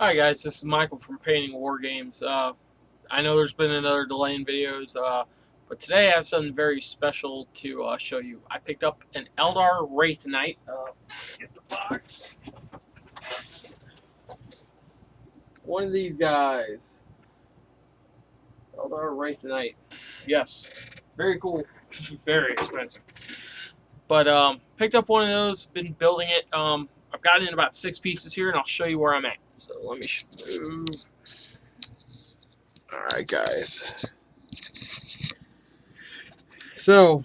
Hi guys, this is Michael from Painting War Games. I know there's been another delay in videos, but today I have something very special to show you. I picked up an Eldar Wraithnight. Get the box. One of these guys. Eldar Wraithnight. Yes, very cool. Very expensive. But picked up one of those, been building it. I've gotten in about 6 pieces here, and I'll show you where I'm at. So let me move. Alright guys. So,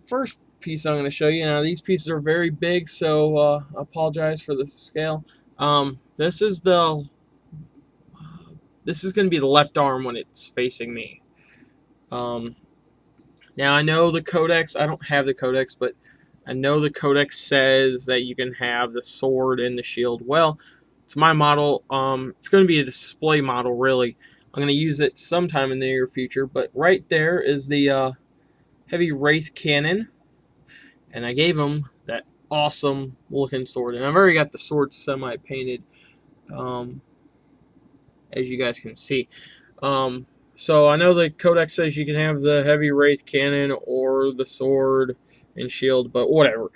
first piece I'm going to show you. Now these pieces are very big, so I apologize for the scale. This is going to be the left arm when it's facing me. Now I know the codex, I don't have the codex, but I know the codex says that you can have the sword and the shield. Well, it's my model. It's going to be a display model, really. I'm going to use it sometime in the near future, but right there is the heavy Wraith cannon, and I gave him that awesome looking sword, and I've already got the sword semi-painted, as you guys can see. So I know the codex says you can have the heavy Wraith cannon or the sword and shield, but whatever.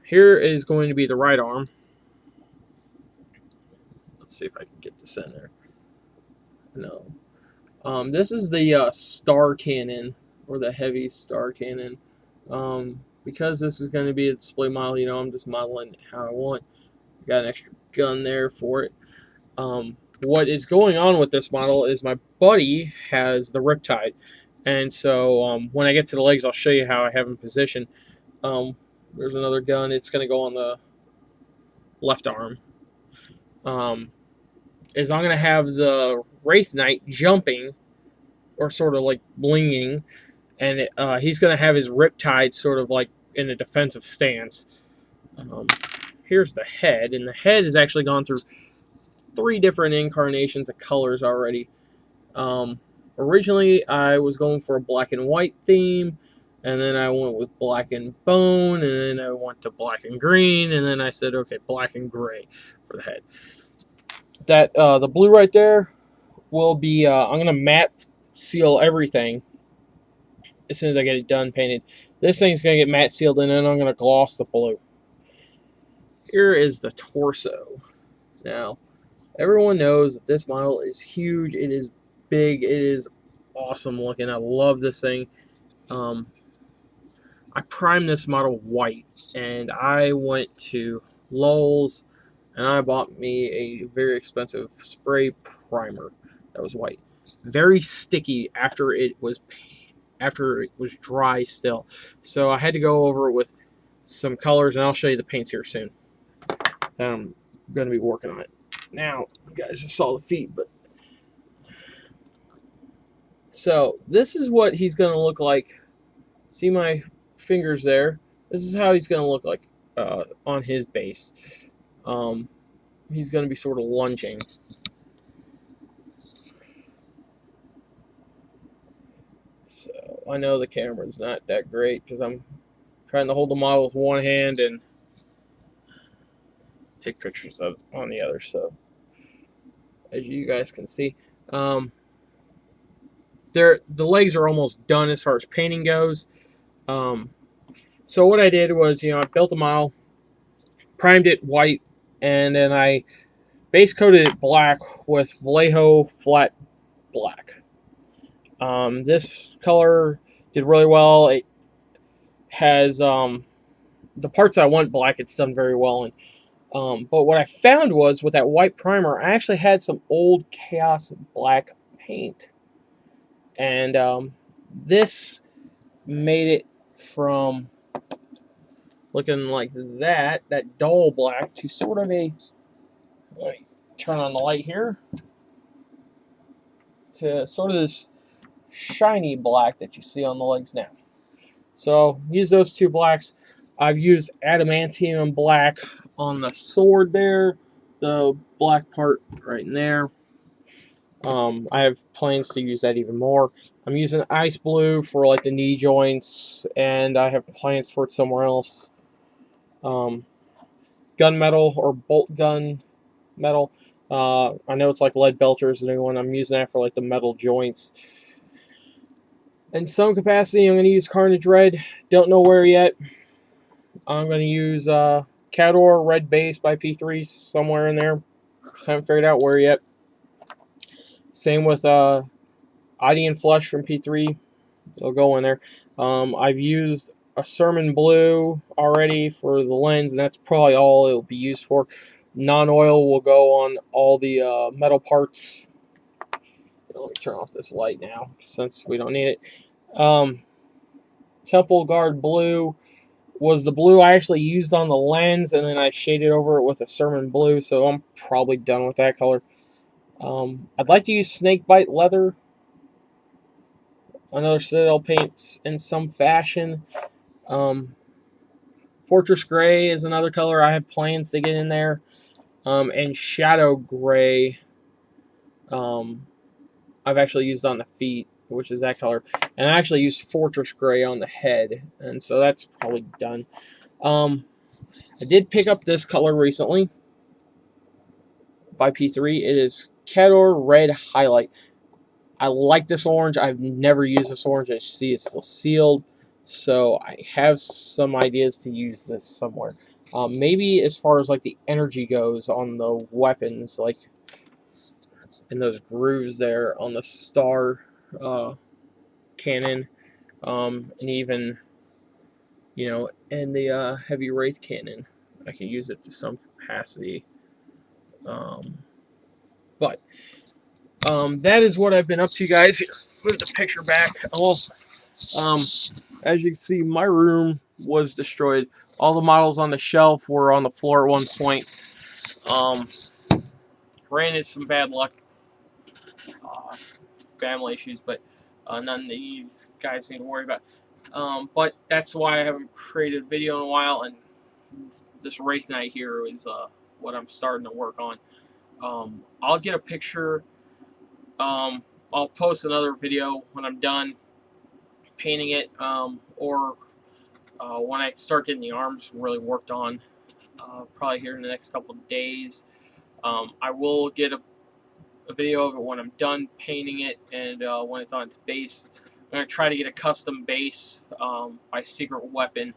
Here is going to be the right arm. Let's see if I can get this in there. No. This is the star cannon, or the heavy star cannon. Because this is going to be a display model, you know, I'm just modeling it how I want. Got an extra gun there for it. What is going on with this model is my buddy has the Riptide, and so when I get to the legs, I'll show you how I have them positioned. There's another gun. It's going to go on the left arm. Is I'm going to have the Wraithnight jumping, or sort of like blinging, and he's going to have his Riptide sort of like in a defensive stance. Here's the head, and the head has actually gone through 3 different incarnations of colors already. Originally, I was going for a black and white theme, and then I went with black and bone, and then I went to black and green, and then I said, okay, black and gray for the head. That the blue right there will be, I'm going to matte seal everything as soon as I get it done painted. This thing's going to get matte sealed, and then I'm going to gloss the blue. Here is the torso. Now, everyone knows that this model is huge. It is big. It is awesome looking. I love this thing. I primed this model white, and I went to Lowe's, and I bought me a very expensive spray primer that was white. Very sticky after it was dry still. So I had to go over it with some colors, and I'll show you the paints here soon. I'm going to be working on it. Now, you guys just saw the feet, but so this is what he's going to look like. See my fingers there? This is how he's going to look like on his base. He's going to be sort of lunging. So I know the camera's not that great because I'm trying to hold the model with one hand and take pictures of on the other. So as you guys can see, the legs are almost done as far as painting goes. So what I did was, you know, I built a model, primed it white, and then I base coated it black with Vallejo flat black. This color did really well. It has the parts I want black. It's done very well. And but what I found was with that white primer, I actually had some old Chaos black paint, and this made it from looking like that dull black, to sort of a, let me turn on the light here, to sort of this shiny black that you see on the legs now. So use those 2 blacks. I've used adamantium black on the sword there, the black part right in there. I have plans to use that even more. I'm using ice blue for like the knee joints, and I have plans for it somewhere else. Gunmetal or bolt gun metal. I know it's like lead belter is the new one. I'm using that for like the metal joints. In some capacity, I'm going to use Carnage Red. Don't know where yet. I'm going to use Cador Red Base by P3 somewhere in there. Just haven't figured out where yet. Same with Idean Flush from P3. It'll go in there. I've used a Sermon Blue already for the lens, and that's probably all it'll be used for. Non-oil will go on all the metal parts. Let me turn off this light now, since we don't need it. Temple Guard Blue was the blue I actually used on the lens, and then I shaded over it with a Sermon Blue, so I'm probably done with that color. I'd like to use Snakebite Leather, another Citadel paints in some fashion. Fortress Gray is another color I have plans to get in there. And Shadow Gray, I've actually used on the feet, which is that color. And I actually used Fortress Gray on the head, and so that's probably done. I did pick up this color recently by P3. It is Cador Red Highlight. I like this orange. I've never used this orange. I see it's still sealed, so I have some ideas to use this somewhere. Maybe as far as like the energy goes on the weapons, like in those grooves there on the star cannon, and even, you know, in the heavy wraith cannon, I can use it to some capacity. But that is what I've been up to, guys. Here, move the picture back. As you can see, my room was destroyed. All the models on the shelf were on the floor at one point. Ran into some bad luck, family issues, but none of these guys need to worry about. But that's why I haven't created a video in a while, and this Wraithnight here is what I'm starting to work on. I'll get a picture. I'll post another video when I'm done painting it, or when I start getting the arms really worked on, probably here in the next couple of days. I will get a video of it when I'm done painting it, and when it's on its base. I'm going to try to get a custom base by Secret Weapon,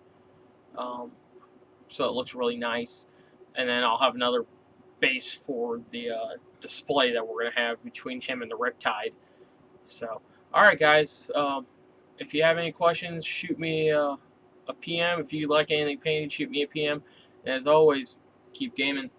so it looks really nice. And then I'll have another base for the display that we're going to have between him and the Riptide. So, alright guys, if you have any questions, shoot me a PM. If you like anything painted, shoot me a PM. And as always, keep gaming.